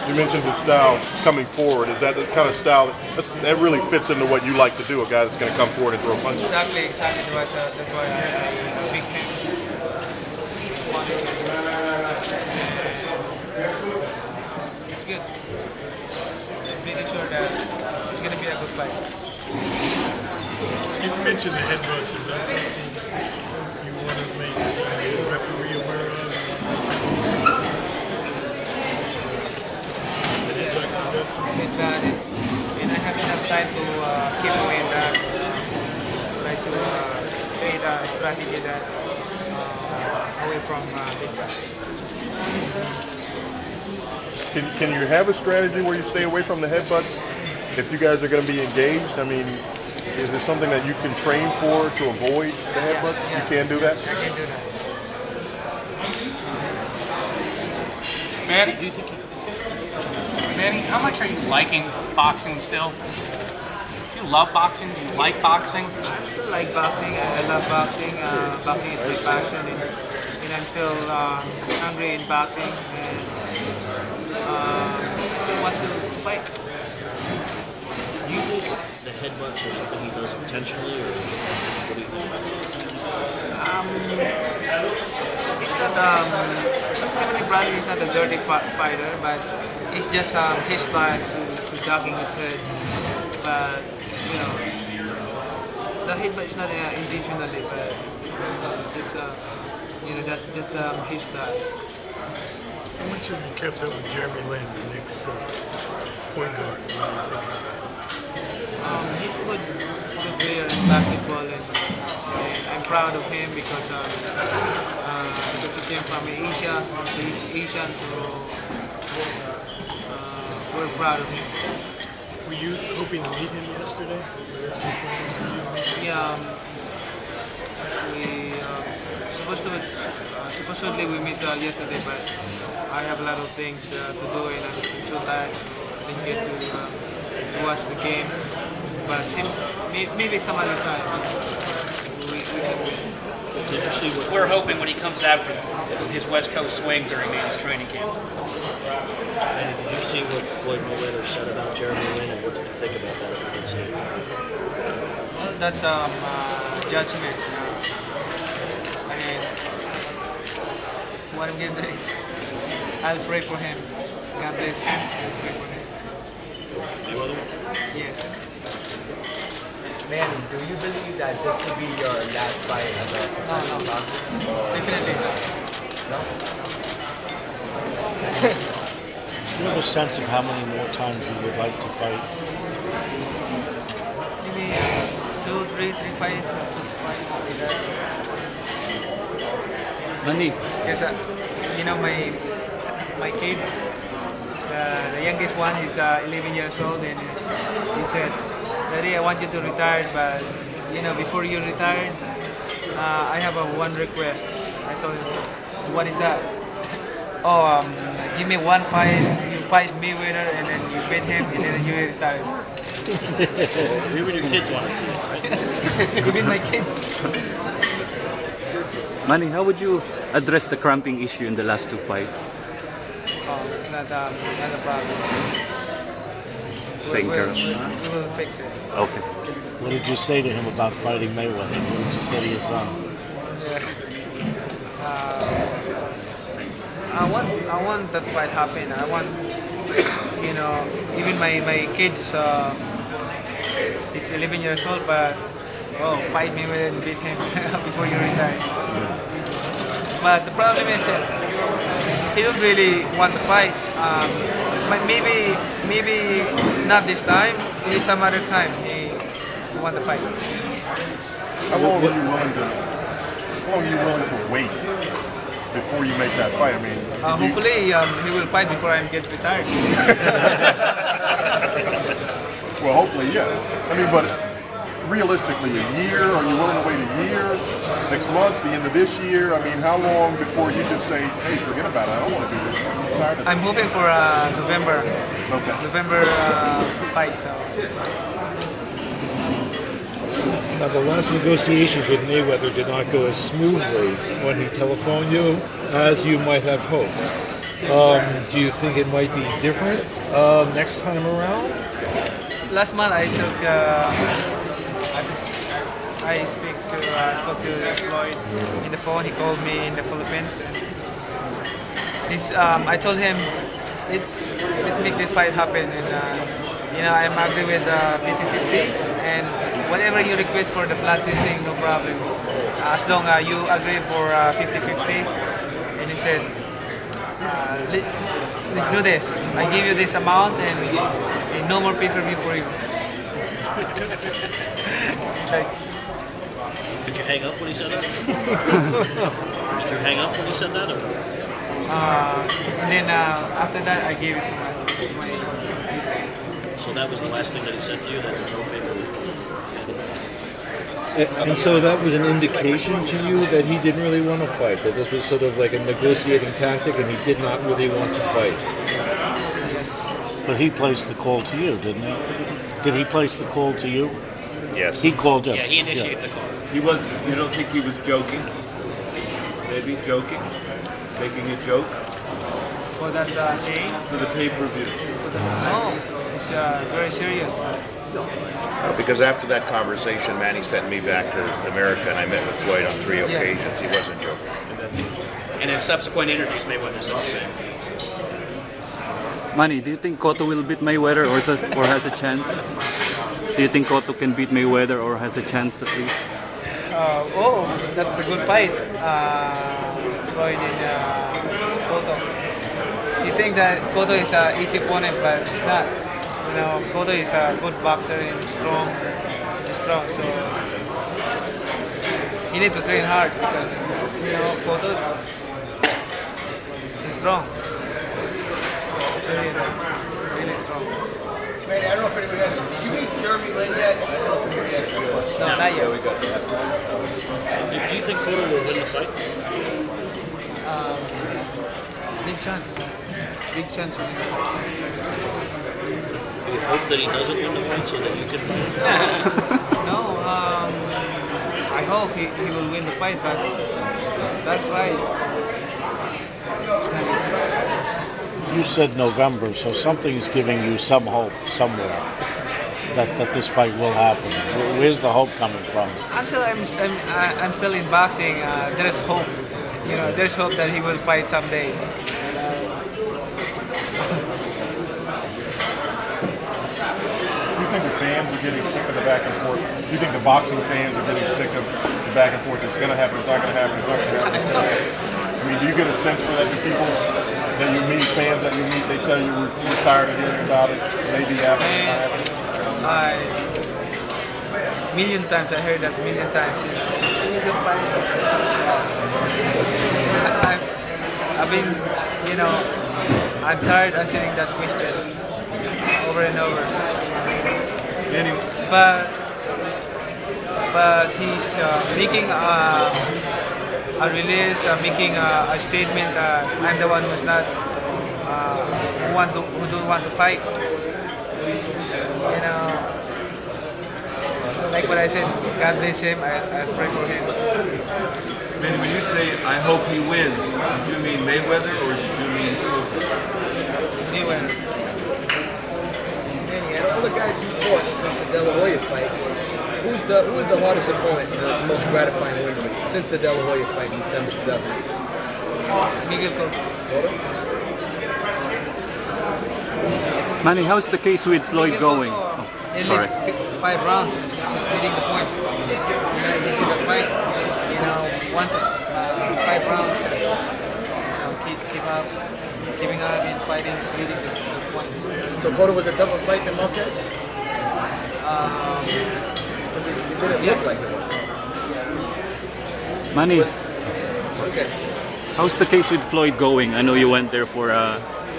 You mentioned his style coming forward. Is that the kind of style that really fits into what you like to do? A guy that's going to come forward and throw punches. Exactly. That's why I picked him. It's good. I'm pretty sure that it's going to be a good fight. You mentioned the headbutts. Is that something you want to make the referee aware of? The headbutts, is that something? And I have enough time to keep away that. Try to create a strategy that away from big guy. Can you have a strategy where you stay away from the headbutts if you guys are going to be engaged? I mean, is it something that you can train for to avoid the headbutts? Yeah. You can do that? I can do that. Manny, Manny, how much are you liking boxing still? Do you love boxing? Do you like boxing? I still like boxing. I love boxing. Boxing is my passion, and I'm still hungry in boxing. And I still want to fight. Do you think the headbutts are something he does intentionally, or what do you think? It's not. Timothy Bradley is not a dirty fighter, but it's just his style to ducking his head. But you know, the headbutt is not intentionally, but just you know that's his style. How much have you kept up with Jeremy Lin, the next point guard? What do you think? He's a good player in basketball, and I'm proud of him because he came from Asia. He's Asian, so we're proud of him. Were you hoping to meet him yesterday? Were there some plans for you to meet him? Supposedly we met yesterday, but I have a lot of things to do, and I'm so tired, so I didn't get to watch the game. But maybe some other time we can win. We're hoping when he comes out for his West Coast swing during Manny's training camp. And did you see what Floyd Mayweather said about Jeremy Lin, and what did you think about that? If you did see it? Well, that's judgment. I mean, what I'm going to do is I'll pray for him. God bless him. I'll pray for him. Mayweather? Yes. Manny, do you believe that this could be your last fight as a professional boxer? Definitely not. No? Do you have a sense of how many more times you would like to fight? Maybe 2, 3 fights, 2 fights, like that. Manny, Because you know my kids, the youngest one is 11 years old, and he said, "Daddy, I want you to retire, but you know before you retire, I have one request." I told him, "What is that?" "Oh, give me one fight. You fight Mayweather, and then you beat him, and then you retire." Even your kids want to see it, right? Even my kids. Manny, how would you address the cramping issue in the last 2 fights? Oh, it's not a problem. Thank you. We will fix it. Okay. What did you say to him about fighting Mayweather? What did you say to your son? I want that fight happen. I want, you know, even my kids. He's 11 years old, but fight Mayweather and beat him before you retire. But the problem is he don't really want to fight. But maybe not this time. Maybe some other time he want to fight. How long are you willing to wait before you make that fight? I mean, hopefully he will fight before I get retired. Well, hopefully, yeah. I mean, but realistically, a year? Are you willing to wait a year? 6 months? The end of this year? I mean, how long before you just say, "Hey, forget about it. I don't want to do this. I'm tired of it." I'm hoping for November. Okay. November fight. So. Now, the last negotiations with Mayweather did not go as smoothly when he telephoned you as you might have hoped. Do you think it might be different next time around? Last month I spoke to Floyd in the phone. He called me in the Philippines. And I told him let's make this fight happen, and I'm agree with 50-50, and whatever you request for the blood testing, no problem. As long as you agree for 50-50, and he said, let's do this. I give you this amount, and no more pay-per-view for you. It's like. Did you hang up when he said that? Did you hang up when he said that? Or? And then after that, I gave it to my. So that was the last thing that he said to you. That no pay-per-view. And so that was an indication to you that he didn't really want to fight, that this was sort of like a negotiating tactic and he did not really want to fight. Yes. But he placed the call to you, didn't he? Did he place the call to you? Yes. He called you. Yeah, he initiated the call. You don't think he was joking? Maybe joking? Making a joke? For that day? For the pay-per-view. No, it's very serious. Because after that conversation, Manny sent me back to America, and I met with Floyd on 3 occasions. He wasn't joking. And in subsequent interviews, Mayweather said the same. Manny, do you think Cotto will beat Mayweather or has a chance? Do you think Cotto can beat Mayweather or has a chance at least? That's a good fight. Floyd and Cotto. You think that Cotto is an easy opponent, but it's not. Cotto is a good boxer and strong. So you need to train hard because Cotto is strong. It's really strong. Manny, I don't know if anybody asked you. Did you meet Jeremy Lin yet? I don't know if anybody asked you. No, not yet. Do you think Cotto will win the fight? Big chance. Big chance for him. You hope that he doesn't win the fight so that you can fight? No, I hope he will win the fight, but that's right. It's not easy. You said November, so something's giving you some hope somewhere that this fight will happen. Where's the hope coming from? Until I'm still in boxing, there's hope. There's hope that he will fight someday. Do you think the fans are getting sick of the back and forth? Do you think the boxing fans are getting sick of the back and forth? It's going to happen, it's not going to happen, it's not going to happen, it's going to happen. I mean, do you get a sense for that? The people that you meet, fans that you meet, they tell you we're tired of hearing about it, maybe happening, not happening? Million times, I heard that a million times. I've been, I'm tired answering that question over and over. But he's making a release, making a statement. I'm the one who's not, who don't want to fight. Like what I said, God bless him. I pray for him. Manny, when you say, I hope he wins, do you mean Mayweather or do you mean Cotto? Mayweather. Manny, out of all the guys you fought since the De La Hoya fight, who was the hardest opponent, the most gratifying win for you since the De La Hoya fight in December 2008? Miguel Cotto. Manny, how's the case with Floyd going? In Sorry. 5 rounds, he's leading the point. He's in the fight, 1 to 5 rounds. Keeping up in fighting, is leading the point. So Cotto was a tougher fight than Marquez? It didn't look like it was. Manny, Okay. how's the case with Floyd going? I know you went there for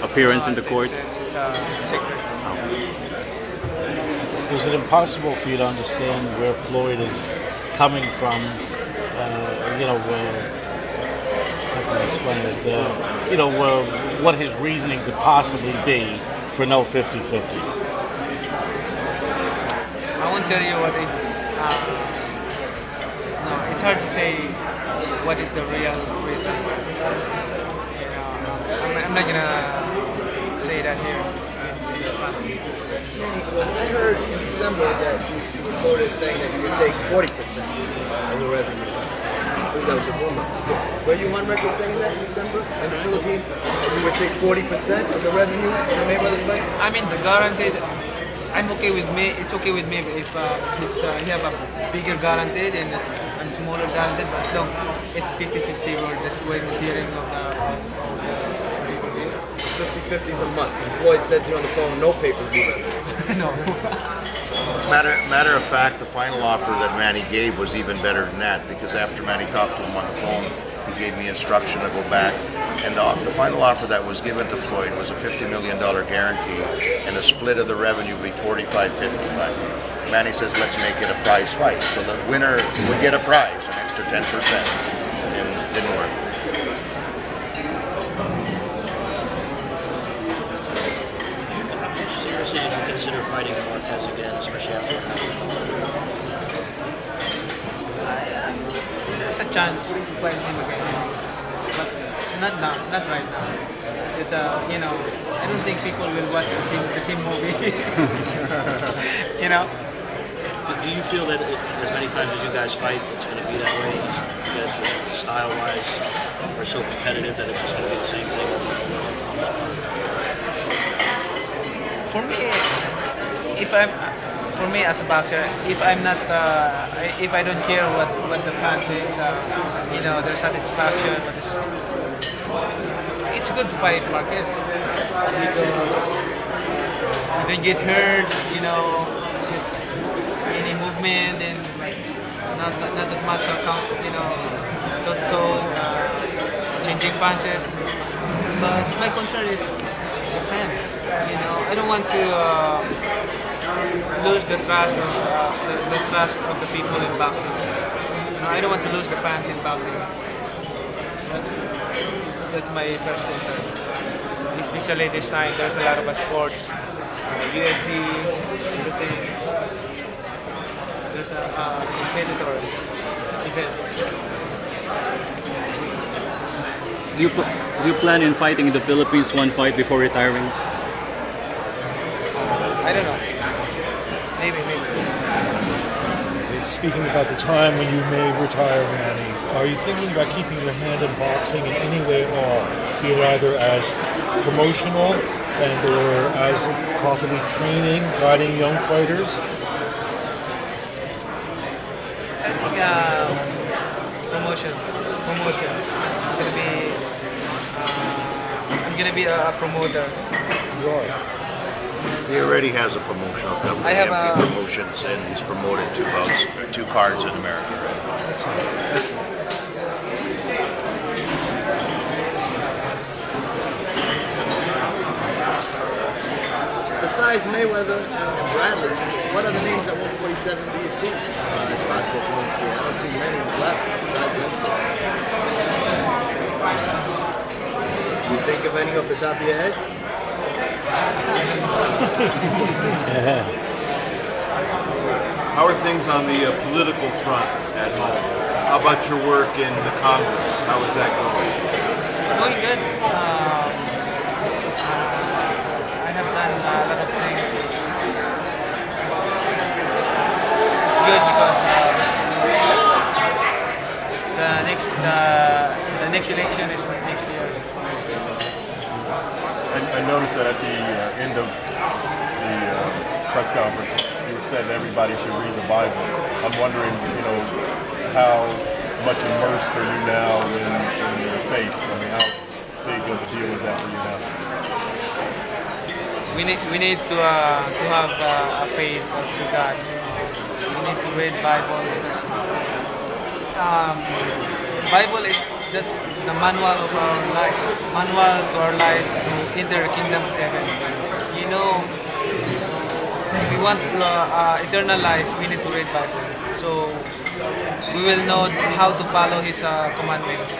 appearance in the court. It's a secret. Is it impossible for you to understand where Floyd is coming from? How can I explain it? What his reasoning could possibly be for no 50-50. I won't tell you what it. No, it's hard to say what is the real reason. I'm I'm not gonna say that here. Manny, I heard in December that you were quoted as saying that you would take 40% of the revenue. I believe that was a rumor. Were you on record saying that in December in the Philippines? You would take 40% of the revenue in the Mayweather fight? I mean, the guaranteed. I'm okay with me. It's okay with me if he have a bigger guaranteed and smaller guaranteed. But as long it's 50-50 or the way the sharing of the pay-per-view. 50-50 is a must. And Floyd said to you on the phone, no pay-per-view. No. Matter of fact, the final offer that Manny gave was even better than that, because after Manny talked to him on the phone, he gave me instruction to go back. And the final offer that was given to Floyd was a $50 million guarantee, and a split of the revenue would be 45-55. Manny says, let's make it a prize fight. So the winner would get a prize, an extra 10%. And it didn't work. Seriously, did you consider fighting Marquez again, especially after There's a chance to fight him again, but not now, not right now. Because you know, I don't think people will watch the same movie. You know. But do you feel that as many times as you guys fight, it's going to be that way? You guys, style-wise, are so competitive that it's just going to be the same thing? For me as a boxer, if I'm not, if I don't care what the fans is, you know, their satisfaction, it's good to fight Marquez. You don't get hurt, you know, it's just any movement and not that much account, you know, toe-to-toe, changing punches. But my concern is the fan. You know, I don't want to lose the trust of the trust of the people in boxing. You know, I don't want to lose the fans in boxing. That's my first concern. Especially this time, there's a lot of sports, UFC, everything. There's a competitor event. Do you plan in fighting in the Philippines one fight before retiring? I don't know. Maybe. Speaking about the time when you may retire, Manny, are you thinking about keeping your hand in boxing in any way at all, be it either as promotional and or as possibly training, guiding young fighters? I think promotion. I'm gonna be a promoter. You are. He already has a promotional company, I have MP Promotions, and he's promoted two cards in America. Besides Mayweather and Bradley, what other names at 147 do you see as possible opponents for you? I don't see many left besides them. Do you think of any off the top of your head? How are things on the political front at home? How about your work in the Congress? How is that going? It's going good. I have done a lot of things. It's good because the next election is next year. I noticed that at the end of the press conference, you said that everybody should read the Bible. I'm wondering, you know, how much immersed are you now in your faith? I mean, how big of a deal is that for you now? We need to have a faith to God. We need to read Bible. Bible that's the manual of our life, manual to our life to enter the kingdom of heaven. You know, if we want eternal life, we need to read Bible. So we will know how to follow His commandments.